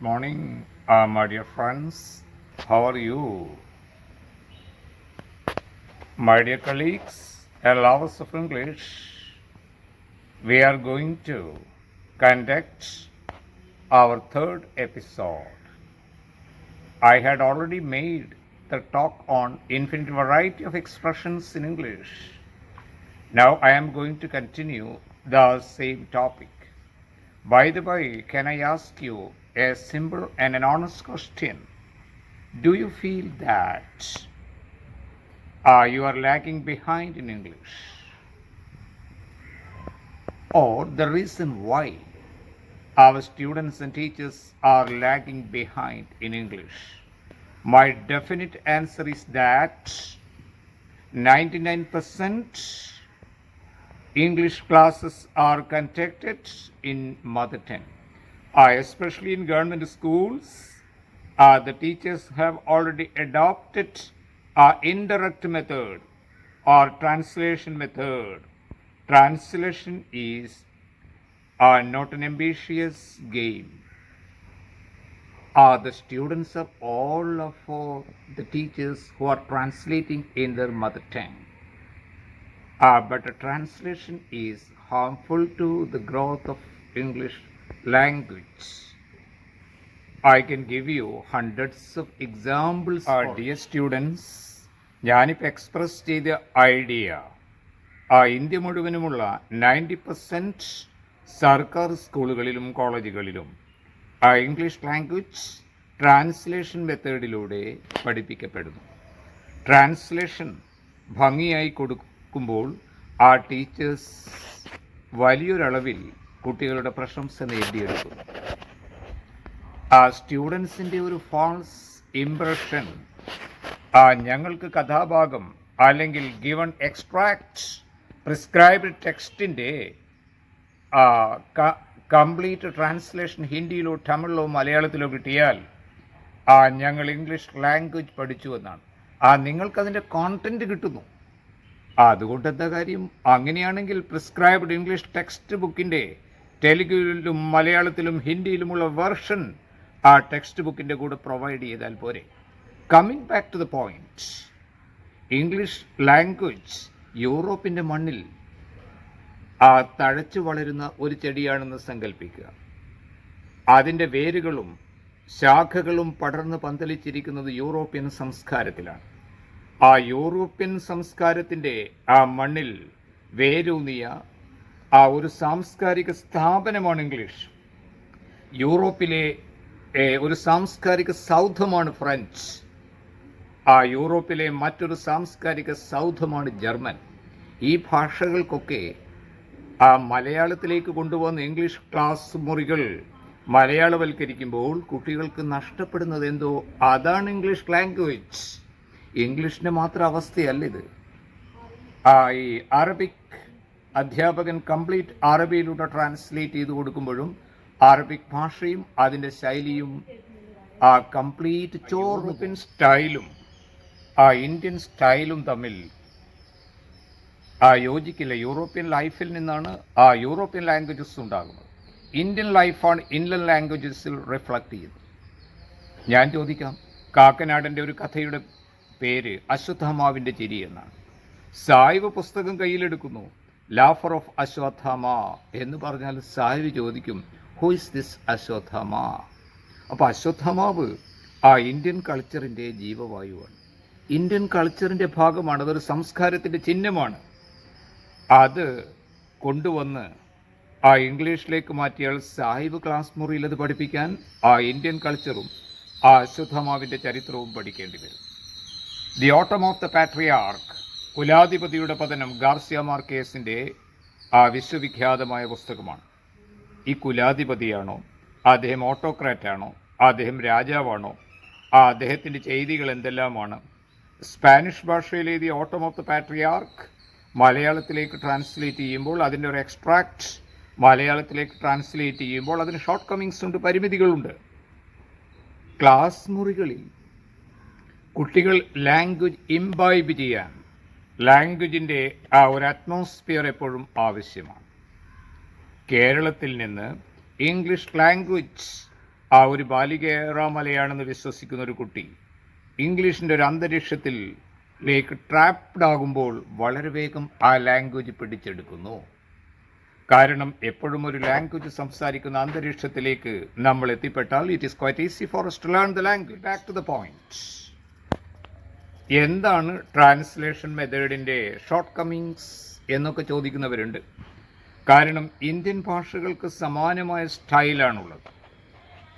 Morning, my dear friends. How are you? My dear colleagues and lovers of English, we are going to conduct our third episode. I had already made the talk on infinite variety of expressions in English. Now I am going to continue the same topic. By the way, can I ask you a simple and an honest question? Do you feel that you are lagging behind in English? Or the reason why our students and teachers are lagging behind in English? My definite answer is that 99% English classes are conducted in mother tongue. Especially in government schools, the teachers have already adopted indirect method or translation method. Translation is not an ambitious game. The students are all for the teachers who are translating in their mother tongue. But a translation is harmful to the growth of English language. I can give you hundreds of examples. Dear students, ഞാനിപ്പോൾ express ചെയ്ത idea India മുഴുവനുമുള്ള 90% സർക്കാർ സ്കൂളുകളിലും കോളേജുകളിലും English language translation മെത്തേഡിലൂടെ പഠിപ്പിക്കപ്പെടുന്നു. Translation ഭംഗിയായി കൊടുക്കുമ്പോൾ teachers വലിയൊരളവിൽ കുട്ടികളുടെ പ്രശംസ നേടിയെടുക്കുന്നു. സ്റ്റുഡൻസിൻ്റെ ഒരു ഫാൾസ് ഇംപ്രഷൻ ഞങ്ങൾക്ക് കഥാഭാഗം അല്ലെങ്കിൽ ഗിവൺ എക്സ്ട്രാക്ട് പ്രിസ്ക്രൈബ്ഡ് ടെക്സ്റ്റിൻ്റെ കംപ്ലീറ്റ് ട്രാൻസ്ലേഷൻ ഹിന്ദിയിലോ തമിഴിലോ മലയാളത്തിലോ കിട്ടിയാൽ ഞങ്ങൾ ഇംഗ്ലീഷ് ലാംഗ്വേജ് പഠിച്ചു എന്നാണ്. നിങ്ങൾക്കതിൻ്റെ കോണ്ടൻറ്റ് കിട്ടുന്നു. അതുകൊണ്ട് എന്താ കാര്യം? അങ്ങനെയാണെങ്കിൽ പ്രിസ്ക്രൈബ്ഡ് ഇംഗ്ലീഷ് ടെക്സ്റ്റ് ബുക്കിൻ്റെ തെലുഗുവിലും മലയാളത്തിലും ഹിന്ദിയിലുമുള്ള വെർഷൻ ടെക്സ്റ്റ് ബുക്കിൻ്റെ കൂടെ പ്രൊവൈഡ് ചെയ്താൽ പോരെ. Coming back to the point, English language യൂറോപ്പിൻ്റെ മണ്ണിൽ തഴച്ചു വളരുന്ന ഒരു ചെടിയാണെന്ന് സങ്കല്പിക്കുക. അതിൻ്റെ വേരുകളും ശാഖകളും പടർന്ന് പന്തലിച്ചിരിക്കുന്നത് യൂറോപ്യൻ സംസ്കാരത്തിലാണ്. യൂറോപ്യൻ സംസ്കാരത്തിൻ്റെ മണ്ണിൽ വേരൂന്നിയ ഒരു സാംസ്കാരിക സ്ഥാപനമാണ് ഇംഗ്ലീഷ്. യൂറോപ്പിലെ ഒരു സാംസ്കാരിക സൗധമാണ് ഫ്രഞ്ച്. യൂറോപ്പിലെ മറ്റൊരു സാംസ്കാരിക സൗധമാണ് ജർമ്മൻ. ഈ ഭാഷകൾക്കൊക്കെ മലയാളത്തിലേക്ക് കൊണ്ടുവന്ന ഇംഗ്ലീഷ് ക്ലാസ് മുറികൾ മലയാളവൽക്കരിക്കുമ്പോൾ കുട്ടികൾക്ക് നഷ്ടപ്പെടുന്നത് എന്തോ അതാണ് ഇംഗ്ലീഷ് ലാംഗ്വേജ്. ഇംഗ്ലീഷിൻ്റെ മാത്രം അവസ്ഥയല്ല ഇത്. ഈ അറബിക് അധ്യാപകൻ കംപ്ലീറ്റ് അറബിയിലൂടെ ട്രാൻസ്ലേറ്റ് ചെയ്ത് കൊടുക്കുമ്പോഴും അറബിക് ഭാഷയും അതിൻ്റെ ശൈലിയും കംപ്ലീറ്റ് യൂറോപ്യൻ സ്റ്റൈലും ഇന്ത്യൻ സ്റ്റൈലും തമ്മിൽ യോജിക്കില്ല. യൂറോപ്യൻ ലൈഫിൽ നിന്നാണ് യൂറോപ്യൻ ലാംഗ്വേജസ് ഉണ്ടാകുന്നത്. ഇന്ത്യൻ ലൈഫാണ് ഇന്ത്യൻ ലാംഗ്വേജസിൽ റിഫ്ലക്റ്റ് ചെയ്യുന്നത്. ഞാൻ ചോദിക്കാം, കാക്കനാടൻ്റെ ഒരു കഥയുടെ പേര് അശ്വത്ഥമാവിൻ്റെ ചിരി എന്നാണ്. സായിവ് പുസ്തകം കയ്യിലെടുക്കുന്നു, ലാഫർ ഓഫ് അശ്വത്ഥമ എന്ന് പറഞ്ഞാൽ സായിവ് ചോദിക്കും, ഹു ഇസ് ദിസ് അശ്വത്ഥമ? അപ്പോൾ അശ്വത്ഥമാവ് ഇന്ത്യൻ കൾച്ചറിൻ്റെ ജീവവായുവാണ്, ഇന്ത്യൻ കൾച്ചറിൻ്റെ ഭാഗമാണ്, അതൊരു സംസ്കാരത്തിൻ്റെ ചിഹ്നമാണ്. അത് കൊണ്ടുവന്ന് ഇംഗ്ലീഷിലേക്ക് മാറ്റിയാൽ സാഹിബ് ക്ലാസ് മുറിയിൽ അത് പഠിപ്പിക്കാൻ ഇന്ത്യൻ കൾച്ചറും അശ്വത്ഥമാവിൻ്റെ ചരിത്രവും പഠിക്കേണ്ടി വരും. ദി ഓട്ടം ഓഫ് ദ പാട്രിയാർക്ക്, കുലാധിപതിയുടെ പതനം, ഗാർസിയ മാർക്കേസിൻ്റെ വിശ്വവിഖ്യാതമായ പുസ്തകമാണ്. ഈ കുലാധിപതിയാണോ, അദ്ദേഹം ഓട്ടോക്രാറ്റാണോ, അദ്ദേഹം രാജാവാണോ, അദ്ദേഹത്തിൻ്റെ ചെയ്തികൾ എന്തെല്ലാമാണ്? സ്പാനിഷ് ഭാഷയിൽ എഴുതിയ ഓട്ടം ഓഫ് ദ പാട്രിയാർക്ക് മലയാളത്തിലേക്ക് ട്രാൻസ്ലേറ്റ് ചെയ്യുമ്പോൾ അതിൻ്റെ ഒരു എക്സ്ട്രാക്ട് മലയാളത്തിലേക്ക് ട്രാൻസ്ലേറ്റ് ചെയ്യുമ്പോൾ അതിന് ഷോർട്ട് കമ്മിങ്സ് ഉണ്ട്, പരിമിതികളുണ്ട്. ക്ലാസ് മുറികളിൽ കുട്ടികൾ ലാംഗ്വേജ് ഇംബൈബ് ചെയ്യാൻ ലാംഗ്വേജിൻ്റെ ഒരു അറ്റ്മോസ്ഫിയർ എപ്പോഴും ആവശ്യമാണ്. കേരളത്തിൽ നിന്ന് ഇംഗ്ലീഷ് ലാംഗ്വേജ് ആ ഒരു ബാലിക മലയാണെന്ന് വിശ്വസിക്കുന്ന ഒരു കുട്ടി ഇംഗ്ലീഷിൻ്റെ ഒരു അന്തരീക്ഷത്തിലേക്ക് ട്രാപ്ഡ് ആകുമ്പോൾ വളരെ വേഗം ആ ലാംഗ്വേജ് പിടിച്ചെടുക്കുന്നു. കാരണം എപ്പോഴും ഒരു ലാംഗ്വേജ് സംസാരിക്കുന്ന അന്തരീക്ഷത്തിലേക്ക് നമ്മൾ എത്തിപ്പെട്ടാൽ it is quite easy for us to learn the language. Back to the point. എന്താണ് ട്രാൻസ്ലേഷൻ മെത്തേഡിൻ്റെ ഷോർട്ട് കമ്മിങ്സ് എന്നൊക്കെ ചോദിക്കുന്നവരുണ്ട്. കാരണം ഇന്ത്യൻ ഭാഷകൾക്ക് സമാനമായ സ്റ്റൈലാണുള്ളത്.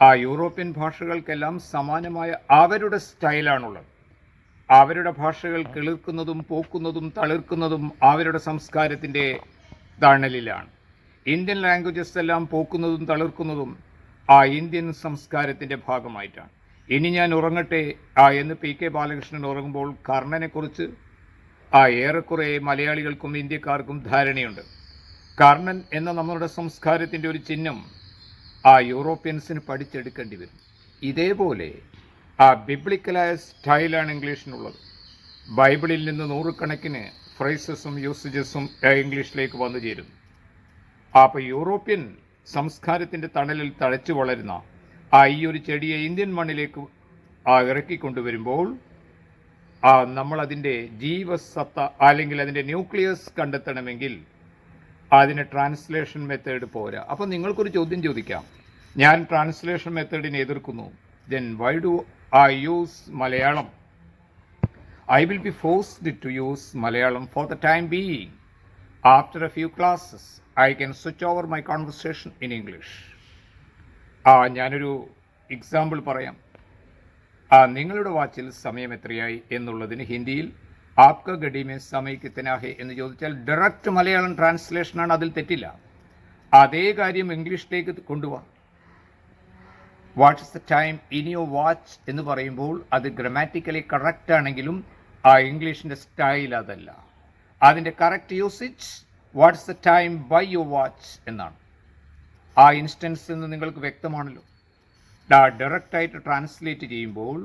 ആ യൂറോപ്യൻ ഭാഷകൾക്കെല്ലാം സമാനമായ അവരുടെ സ്റ്റൈലാണുള്ളത്. അവരുടെ ഭാഷകൾ കിളിർക്കുന്നതും പോക്കുന്നതും തളിർക്കുന്നതും അവരുടെ സംസ്കാരത്തിൻ്റെ തണലിലാണ്. ഇന്ത്യൻ ലാംഗ്വേജസ് എല്ലാം പോക്കുന്നതും തളിർക്കുന്നതും ആ ഇന്ത്യൻ സംസ്കാരത്തിൻ്റെ ഭാഗമായിട്ടാണ്. ഇനി ഞാൻ ഉറങ്ങട്ടെ എന്ന് പി കെ ബാലകൃഷ്ണൻ ഉറങ്ങുമ്പോൾ കർണനെക്കുറിച്ച് ഏറെക്കുറെ മലയാളികൾക്കും ഇന്ത്യക്കാർക്കും ധാരണയുണ്ട്. കർണൻ എന്ന നമ്മുടെ സംസ്കാരത്തിൻ്റെ ഒരു ചിഹ്നം യൂറോപ്യൻസിന് പഠിച്ചെടുക്കേണ്ടി വരും. ഇതേപോലെ ബിബ്ലിക്കലായ സ്റ്റൈലാണ് ഇംഗ്ലീഷിനുള്ളത്. ബൈബിളിൽ നിന്ന് നൂറുകണക്കിന് ഫ്രേസസും യൂസേജസും ഇംഗ്ലീഷിലേക്ക് വന്നു ചേരുന്നു. അപ്പോൾ യൂറോപ്യൻ സംസ്കാരത്തിൻ്റെ തണലിൽ തഴച്ചു വളരുന്ന ഈ ഒരു ചെടിയെ ഇന്ത്യൻ മണ്ണിലേക്ക് ഇറക്കിക്കൊണ്ടുവരുമ്പോൾ നമ്മളതിൻ്റെ ജീവസത്ത അല്ലെങ്കിൽ അതിൻ്റെ ന്യൂക്ലിയസ് കണ്ടെത്തണമെങ്കിൽ അതിന് ട്രാൻസ്ലേഷൻ മെത്തേഡ് പോരാ. അപ്പോൾ നിങ്ങൾക്കൊരു ചോദ്യം ചോദിക്കാം, ഞാൻ ട്രാൻസ്ലേഷൻ മെത്തേഡിനെ എതിർക്കുന്നു, then why do I use Malayalam? I will be forced to use Malayalam for the time being. After a few classes, I can switch over my conversation in English. ഞാനൊരു example പറയാം. നിങ്ങളുടെ വാച്ചിൽ സമയം എത്രയായി എന്നുള്ളതിന് ഹിന്ദിയിൽ ആപ്ക ഗഡി may സമയ് കിത്തന ഹെ എന്ന് ചോദിച്ചാൽ direct Malayalam ട്രാൻസ്ലേഷനാണ്, അതിൽ തെറ്റില്ല. അതേ കാര്യം ഇംഗ്ലീഷിലേക്ക് കൊണ്ടുപോകാം. What is the time in your watch എന്ന് പറയുമ്പോൾ അത് ഗ്രാമാറ്റിക്കലി കറക്റ്റ് ആണെങ്കിലും ഇംഗ്ലീഷിൻ്റെ സ്റ്റൈൽ അതല്ല. അതിൻ്റെ correct usage what is the time by your watch എന്നാണ്. ഇൻസ്റ്റൻസ് എന്ന് നിങ്ങൾക്ക് വ്യക്തമാണല്ലോ. ഡയറക്റ്റായിട്ട് ട്രാൻസ്ലേറ്റ് ചെയ്യുമ്പോൾ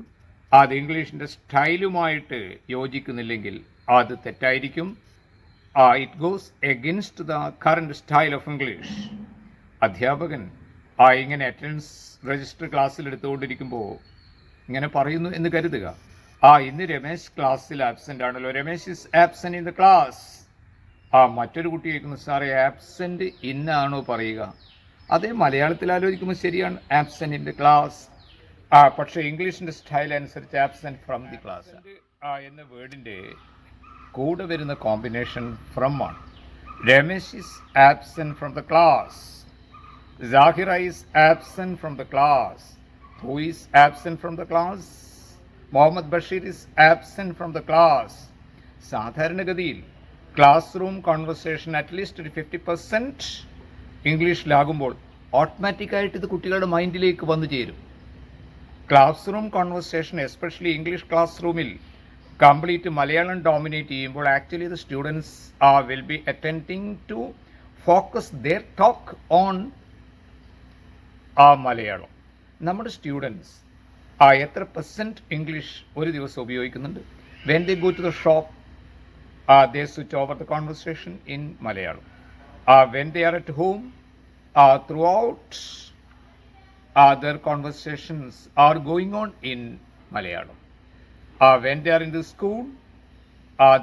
അത് ഇംഗ്ലീഷിൻ്റെ സ്റ്റൈലുമായിട്ട് യോജിക്കുന്നില്ലെങ്കിൽ അത് തെറ്റായിരിക്കും. It goes against the current style of English. അധ്യാപകൻ ഇങ്ങനെ അറ്റൻഡൻസ് രജിസ്റ്റർ ക്ലാസ്സിൽ എടുത്തുകൊണ്ടിരിക്കുമ്പോൾ ഇങ്ങനെ പറയുന്നു എന്ന് കരുതുക, ഇന്ന് രമേശ് ക്ലാസ്സിൽ ആബ്സെൻ്റ് ആണല്ലോ, Ramesh is absent in the class. മറ്റൊരു കുട്ടി കേൾക്കുന്നു, സാറേ ആബ്സെൻ്റ് ഇന്നാണോ പറയുക? അതേ മലയാളത്തിൽ ആലോചിക്കുമ്പോൾ ശരിയാണ്, ആബ്സെൻ്റ് ഇൻ ദ ക്ലാസ്. പക്ഷേ ഇംഗ്ലീഷിൻ്റെ സ്റ്റൈൽ അനുസരിച്ച് ആബ്സെൻ്റ് ഫ്രം ദി ക്ലാസ് എന്ന വേർഡിൻ്റെ കൂടെ വരുന്ന കോമ്പിനേഷൻ ഫ്രം ആണ്. Ramesh is absent from the class, Zahira is absent from the class. Who is absent from the class? Mohammad Bashir is absent from the class. സാധാരണഗതിയിൽ classroom conversation at least ഒരു 50% ഇംഗ്ലീഷിലാകുമ്പോൾ ഓട്ടോമാറ്റിക്കായിട്ട് ഇത് കുട്ടികളുടെ മൈൻഡിലേക്ക് വന്നു ചേരും. Classroom conversation especially English classroom complete Malayalam dominate ചെയ്യുമ്പോൾ actually the students will be attending to focus their talk on Malayalam. നമ്മുടെ സ്റ്റുഡൻസ് എത്ര പെർസെൻറ്റ് ഇംഗ്ലീഷ് ഒരു ദിവസം ഉപയോഗിക്കുന്നുണ്ട്? When they go to the shop they switch over the conversation in Malayalam. When they are at home, throughout their conversations are going on in Malayalam. When they are in the school,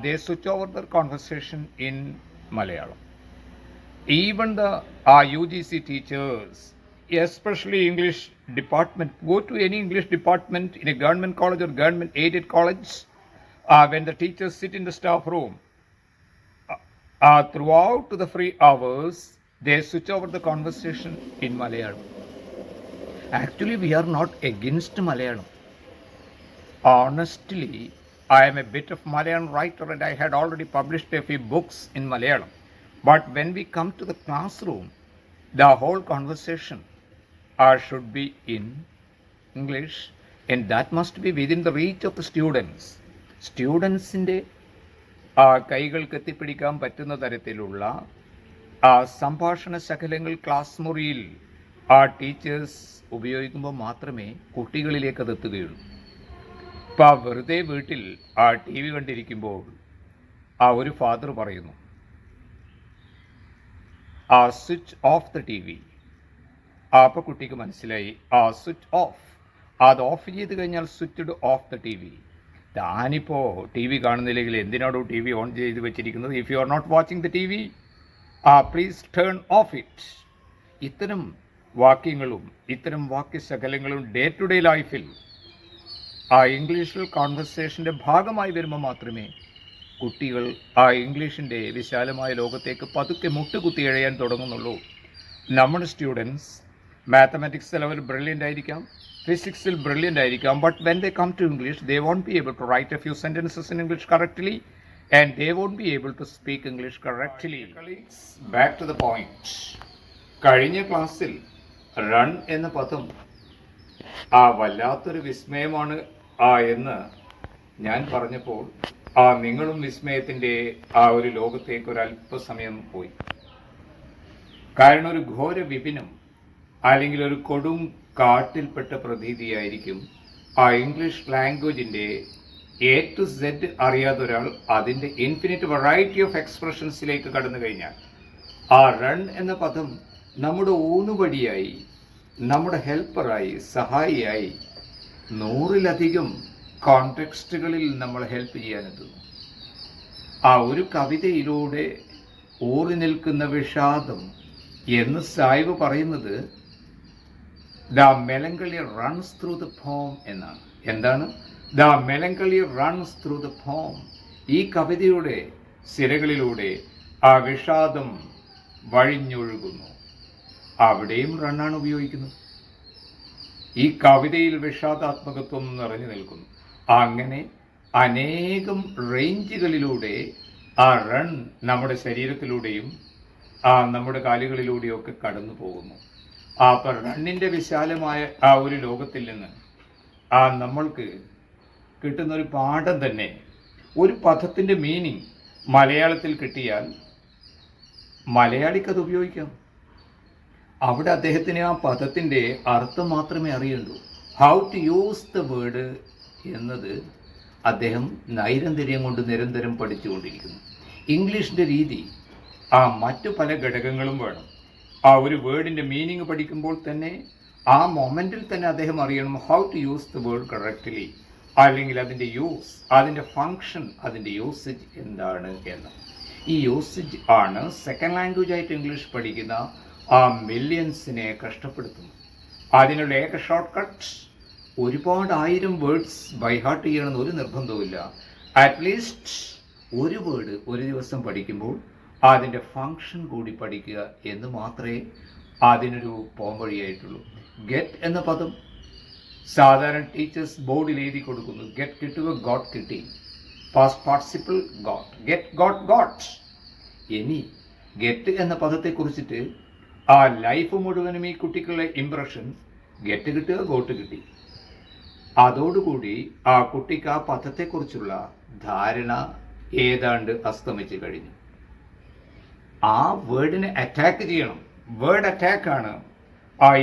they switch over their conversation in Malayalam. Even the UGC teachers, especially English department, go to any English department in a government college or government aided college, when the teachers sit in the staff room, throughout the free hours, they switch over the conversation in Malayalam. Actually, we are not against Malayalam. Honestly, I am a bit of Malayalam writer and I had already published a few books in Malayalam. But when we come to the classroom, the whole conversation should be in English, and that must be within the reach of the students. സ്റ്റുഡൻസിൻ്റെ കൈകൾക്ക് എത്തിപ്പിടിക്കാൻ പറ്റുന്ന തരത്തിലുള്ള സംഭാഷണ ശകലങ്ങൾ class മുറിയിൽ teachers ഉപയോഗിക്കുമ്പോൾ മാത്രമേ കുട്ടികളിലേക്ക് അത് എത്തുകയുള്ളൂ. ഇപ്പോൾ വെറുതെ വീട്ടിൽ ടി വി കണ്ടിരിക്കുമ്പോൾ ഒരു ഫാദർ പറയുന്നു, switch off the T V. അപ്പോൾ കുട്ടിക്ക് മനസ്സിലായി സ്വിച്ച് ഓഫ്, അത് ഓഫ് ചെയ്ത് കഴിഞ്ഞാൽ switched off the T V. താനിപ്പോൾ ടി വി കാണുന്നില്ലെങ്കിൽ എന്തിനാണോ ടി വി ഓൺ ചെയ്ത് വെച്ചിരിക്കുന്നത്? If you are not watching the T V, please turn off it. ഇത്തരം വാക്യങ്ങളും ഇത്തരം വാക്യശകലങ്ങളും ഡേ ടു ഡേ ലൈഫിൽ ഇംഗ്ലീഷിൽ കോൺവെർസേഷൻ്റെ ഭാഗമായി വരുമ്പോൾ മാത്രമേ കുട്ടികൾ ഇംഗ്ലീഷിൻ്റെ വിശാലമായ ലോകത്തേക്ക് പതുക്കെ മുട്ടുകുത്തി എഴയാൻ തുടങ്ങുന്നുള്ളൂ. നമ്മുടെ സ്റ്റുഡൻസ് മാത്തമാറ്റിക്സിൽ അവർ ബ്രില്യൻ്റ് ആയിരിക്കാം, ഫിസിക്സിൽ ബ്രില്യൻ്റ് ആയിരിക്കാം, but when they come to English they won't be able to write a few sentences in English correctly and they won't be able to speak English correctly. Back to the point. കഴിഞ്ഞ ക്ലാസ്സിൽ run എന്ന പദം വല്ലാത്തൊരു വിസ്മയമാണ് എന്ന് ഞാൻ പറഞ്ഞപ്പോൾ നിങ്ങളും വിസ്മയത്തിൻ്റെ ഒരു ലോകത്തേക്ക് ഒരല്പസമയം പോയി. കാരണം ഒരു ഘോര വിപിനം അല്ലെങ്കിൽ ഒരു കൊടും കാട്ടിൽപ്പെട്ട പ്രതീതിയായിരിക്കും ഇംഗ്ലീഷ് ലാംഗ്വേജിൻ്റെ എ ടു സെഡ് അറിയാത്ത ഒരാൾ അതിൻ്റെ ഇൻഫിനിറ്റ് വെറൈറ്റി ഓഫ് എക്സ്പ്രഷൻസിലേക്ക് കടന്നു കഴിഞ്ഞാൽ റൺ എന്ന പദം നമ്മുടെ ഊന്നുവടിയായി, നമ്മുടെ ഹെൽപ്പറായി, സഹായിയായി 100-ലധികം കോണ്ടെക്സ്റ്റുകളിൽ നമ്മൾ ഹെൽപ്പ് ചെയ്യാനെത്തുന്നു. ഒരു കവിതയിലൂടെ ഊറി നിൽക്കുന്ന വിഷാദം എന്ന് സായിബ് പറയുന്നത് the melancholy runs through the poem എന്നാണ്. എന്താണ് the melancholy runs through the poem? ഈ കവിതയുടെ സിരകളിലൂടെ വിഷാദം വഴിഞ്ഞൊഴുകുന്നു. അവിടെയും റണ്ണാണ് ഉപയോഗിക്കുന്നത്. ഈ കവിതയിൽ വിഷാദാത്മകത്വം നിറഞ്ഞു നിൽക്കുന്നു. അങ്ങനെ അനേകം റേഞ്ചുകളിലൂടെ റൺ നമ്മുടെ ശരീരത്തിലൂടെയും നമ്മുടെ കാലുകളിലൂടെയൊക്കെ കടന്നു പോകുന്നു. അപ്പോൾ റണ്ണിൻ്റെ വിശാലമായ ഒരു ലോകത്തിൽ നിന്ന് നമ്മൾക്ക് കിട്ടുന്നൊരു പാഠം തന്നെ, ഒരു പദത്തിൻ്റെ മീനിങ് മലയാളത്തിൽ കിട്ടിയാൽ മലയാളിക്കത് ഉപയോഗിക്കാം. അവിടെ അദ്ദേഹത്തിന് ആ പദത്തിൻ്റെ അർത്ഥം മാത്രമേ അറിയുള്ളൂ. How to use the word എന്നത് അദ്ദേഹം നൈരന്തര്യം കൊണ്ട് നിരന്തരം പഠിച്ചുകൊണ്ടിരിക്കുന്നു. ഇംഗ്ലീഷിൻ്റെ രീതി മറ്റു പല ഘടകങ്ങളും വേണം. ഒരു വേർഡിൻ്റെ മീനിങ് പഠിക്കുമ്പോൾ തന്നെ ആ മൊമെൻറ്റിൽ തന്നെ അദ്ദേഹം അറിയണം how to use the word correctly, അല്ലെങ്കിൽ അതിൻ്റെ യൂസ്, അതിൻ്റെ ഫങ്ഷൻ, അതിൻ്റെ യൂസേജ് എന്താണ് എന്ന്. ഈ യൂസേജ് ആണ് സെക്കൻഡ് ലാംഗ്വേജ് ആയിട്ട് ഇംഗ്ലീഷ് പഠിക്കുന്ന മില്യൻസിനെ കഷ്ടപ്പെടുത്തുന്നു. അതിനുള്ള ഏക ഷോർട്ട് കട്ട് ഒരുപാട് 1000 വേർഡ്സ് ബൈഹാർട്ട് ചെയ്യണമെന്ന് ഒരു നിർബന്ധവുമില്ല. അറ്റ്ലീസ്റ്റ് ഒരു വേർഡ് ഒരു ദിവസം പഠിക്കുമ്പോൾ അതിൻ്റെ ഫങ്ഷൻ കൂടി പഠിക്കുക എന്ന് മാത്രമേ അതിനൊരു പോംവഴിയായിട്ടുള്ളൂ. ഗെറ്റ് എന്ന പദം സാധാരണ ടീച്ചേഴ്സ് ബോർഡിൽ എഴുതി കൊടുക്കുന്നു. ഗെറ്റ് കിട്ടുക, ഗോട്ട് കിട്ടി, past participle got, get got got. ഇനി ഗെറ്റ് എന്ന പദത്തെക്കുറിച്ചിട്ട് ലൈഫ് മുഴുവനും ഈ കുട്ടിക്കുള്ള ഇംപ്രഷൻ ഗെറ്റ് കിട്ടുക, ഗോട്ട് കിട്ടി. അതോടുകൂടി കുട്ടിക്ക് ആ പദത്തെക്കുറിച്ചുള്ള ധാരണ ഏതാണ്ട് അസ്തമിച്ച് കഴിഞ്ഞു. ആ വേർഡിനെ അറ്റാക്ക് ചെയ്യണം. വേർഡ് അറ്റാക്കാണ്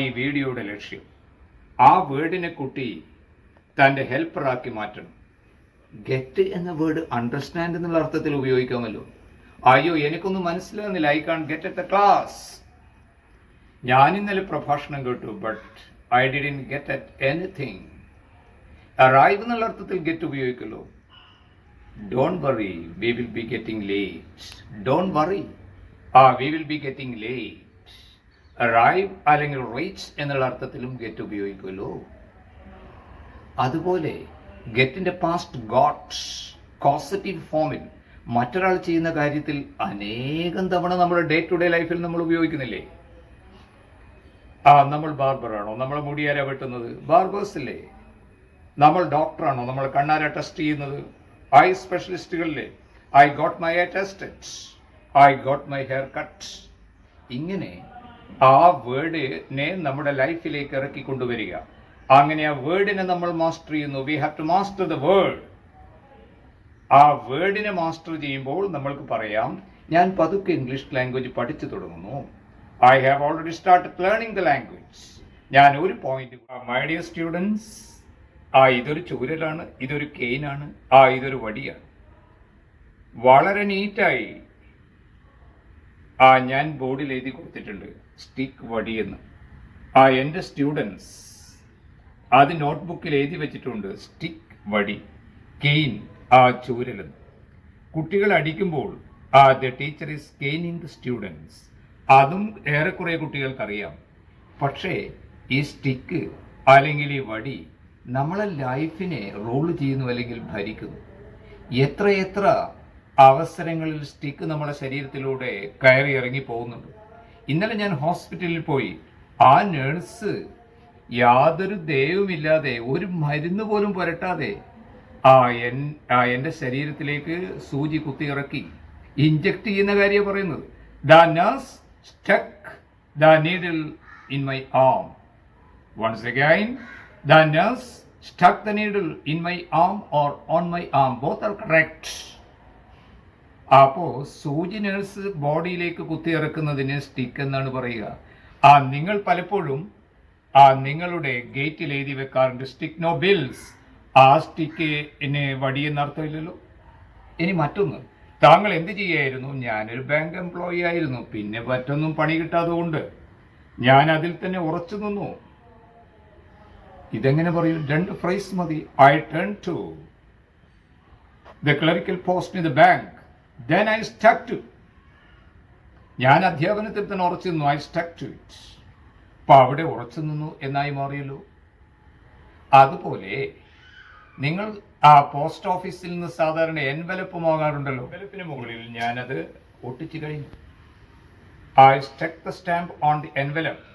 ഈ വീഡിയോയുടെ ലക്ഷ്യം. ആ വേർഡിനെ കുട്ടി തൻ്റെ ഹെൽപ്പറാക്കി മാറ്റണം. ഗെറ്റ് എന്ന വേർഡ് അണ്ടർസ്റ്റാൻഡ് എന്നുള്ള അർത്ഥത്തിൽ ഉപയോഗിക്കാമല്ലോ. അയ്യോ, എനിക്കൊന്നും മനസ്സിലാകുന്നില്ല, I can't get at the class. ഞാൻ ഇന്നലെ പ്രഭാഷണം കേട്ടു, but I didn't get at anything. Arrive എന്നുള്ള അർത്ഥത്തിൽ ഗെറ്റ് ഉപയോഗിക്കല്ലോ. Don't worry, we will be getting late. Don't worry, we will be getting late. Arrive അല്ലെങ്കിൽ റീച്ച് എന്നുള്ള അർത്ഥത്തിലും ഗെറ്റ് ഉപയോഗിക്കുമല്ലോ. അതുപോലെ ഗെറ്റിൻ്റെ പാസ്റ്റ് ഗോട്ട് കോസറ്റീവ് ഫോമിൽ മറ്റൊരാൾ ചെയ്യുന്ന കാര്യത്തിൽ അനേകം തവണ നമ്മുടെ ഡേ ടു ഡേ ലൈഫിൽ നമ്മൾ ഉപയോഗിക്കുന്നില്ലേ? നമ്മൾ ബാർബറാണോ? നമ്മൾ മുടിയാരാ വെട്ടുന്നത്? ബാർബേഴ്സ് അല്ലേ? നമ്മൾ ഡോക്ടറാണോ? നമ്മൾ കണ്ണാര ടെസ്റ്റ് ചെയ്യുന്നത്? ഐ സ്പെഷ്യലിസ്റ്റുകളിലെ I got my eye tested, I got my hair cut. ഇങ്ങനെ ആ വേർഡിനെ നമ്മുടെ ലൈഫിലേക്ക് ഇറക്കി കൊണ്ടുവരിക. അങ്ങനെ ആ വേർഡിനെ നമ്മൾ മാസ്റ്റർ ചെയ്യുന്നു. We have to master the word. ആ വേർഡിനെ മാസ്റ്റർ ചെയ്യുമ്പോൾ നമ്മൾക്ക് പറയാം, ഞാൻ പതുക്കെ ഇംഗ്ലീഷ് ലാംഗ്വേജ് പഠിച്ചു തുടങ്ങുന്നു. I have already started learning the language. ഞാൻ ഒരു പോയിന്റ്, മൈ ഡിയർ സ്റ്റുഡൻസ്, ഇതൊരു ചൂരലാണ്, ഇതൊരു കെയിനാണ്, ഇതൊരു വടിയാണ്. വളരെ നീറ്റായി ഞാൻ ബോർഡിൽ എഴുതി കൊടുത്തിട്ടുണ്ട് സ്റ്റിക്ക് വടി എന്ന്. എൻ്റെ സ്റ്റുഡൻസ് അത് നോട്ട്ബുക്കിൽ എഴുതി വെച്ചിട്ടുണ്ട്, സ്റ്റിക്ക് വടി, കെയിൻ ചൂരലെന്ന്. കുട്ടികൾ അടിക്കുമ്പോൾ the teacher is caning the students. അതും ഏറെക്കുറെ കുട്ടികൾക്കറിയാം. പക്ഷേ ഈ സ്റ്റിക്ക് അല്ലെങ്കിൽ ഈ വടി നമ്മളെ ലൈഫിനെ റോൾ ചെയ്യുന്നു അല്ലെങ്കിൽ ഭരിക്കുന്നു. എത്ര അവസരങ്ങളിൽ സ്റ്റിക്ക് നമ്മുടെ ശരീരത്തിലൂടെ കയറി ഇറങ്ങി പോകുന്നുണ്ട്. ഇന്നലെ ഞാൻ ഹോസ്പിറ്റലിൽ പോയി. ആ നേഴ്സ് യാതൊരു ദയവുമില്ലാതെ ഒരു മരുന്ന് പോലും പുരട്ടാതെ എൻ്റെ ശരീരത്തിലേക്ക് സൂചി കുത്തിയിറക്കി ഇഞ്ചക്ട് ചെയ്യുന്ന കാര്യമാണ് പറയുന്നത്. The nurse stuck the needle in my arm. Once again, the nurse stuck the needle in my arm or on my arm. Both are correct. അപ്പോൾ സൂചി നേഴ്സ് ബോഡിയിലേക്ക് കുത്തിയിറക്കുന്നതിന് സ്റ്റിക്ക് എന്നാണ് പറയുക. നിങ്ങൾ പലപ്പോഴും നിങ്ങളുടെ ഗേറ്റിൽ എഴുതി വെക്കാറുണ്ട് സ്റ്റിക്ക് നോ ബിൽസ്. ആ സ്റ്റിക്കിന് വടിയെന്ന് അർത്ഥമില്ലല്ലോ. ഇനി മറ്റൊന്ന്, താങ്കൾ എന്ത് ചെയ്യായിരുന്നു? ഞാനൊരു ബാങ്ക് എംപ്ലോയി ആയിരുന്നു, പിന്നെ മറ്റൊന്നും പണി കിട്ടാത്തതുകൊണ്ട് ഞാൻ അതിൽ തന്നെ ഉറച്ചു നിന്നു. ഇതെങ്ങനെ പറയും? രണ്ട് ഫ്രൈസ് മതി. I turn to the clerical post in the bank, then I stuck to. ഞാൻ അധ്യാപനത്തിൽ തന്നെ ഉറച്ചു നിന്നു. I stuck to it. അപ്പൊ അവിടെ ഉറച്ചു നിന്നു എന്നായി മാറിയല്ലോ. അതുപോലെ നിങ്ങൾ പോസ്റ്റ് ഓഫീസിൽ നിന്ന് സാധാരണ എൻവലപ്പ് വാങ്ങാറുണ്ടല്ലോ. എൻവലപ്പിന് മുകളിൽ ഞാനത് ഒട്ടിച്ചു കഴിഞ്ഞു. I stuck the stamp on the envelope.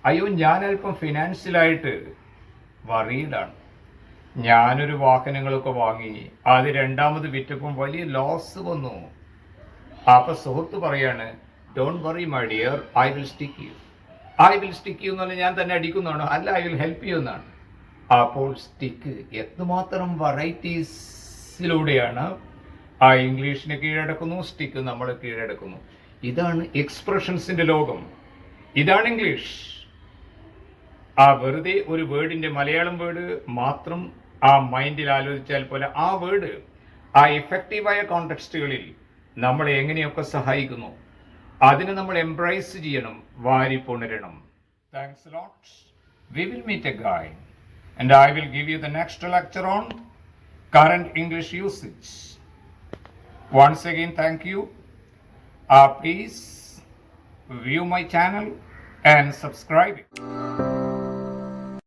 അയ്യോ, ഞാൻ അല്പം ഫിനാൻഷ്യലായിട്ട് വറീഡാണ്. ഞാനൊരു വാഹനങ്ങളൊക്കെ വാങ്ങി, അത് രണ്ടാമത് വിറ്റപ്പം വലിയ ലോസ് വന്നു. അപ്പൊ സുഹൃത്ത് പറയാണ്, don't worry my dear, I will stick you. I will stick you എന്ന് പറഞ്ഞാൽ ഞാൻ തന്നെ അടിക്കുന്നതാണ്, അല്ല ഐ വിൽ ഹെൽപ്പ് യു എന്നാണ്. അപ്പോൾ സ്റ്റിക്ക് എത്രമാത്രം വെറൈറ്റീസിലൂടെയാണ് ഇംഗ്ലീഷിനെ കീഴടക്കുന്നു, സ്റ്റിക്ക് നമ്മൾ കീഴടക്കുന്നു. ഇതാണ് എക്സ്പ്രഷൻസിന്റെ ലോകം, ഇതാണ് ഇംഗ്ലീഷ്. വെറുതെ ഒരു വേർഡിന്റെ മലയാളം വേർഡ് മാത്രം മൈൻഡിൽ ആലോചിച്ചാൽ പോലെ ആ വേർഡ് എഫക്റ്റീവായ കോണ്ടെക്സ്റ്റുകളിൽ നമ്മളെ എങ്ങനെയൊക്കെ സഹായിക്കുന്നു, അതിനെ നമ്മൾ എംബ്രേസ് ചെയ്യണം, വാരിപ്പുണരണം. Thanks a lot. We will meet again and I will give you the next lecture on current English usage. Once again, thank you. Please view my channel and subscribe it.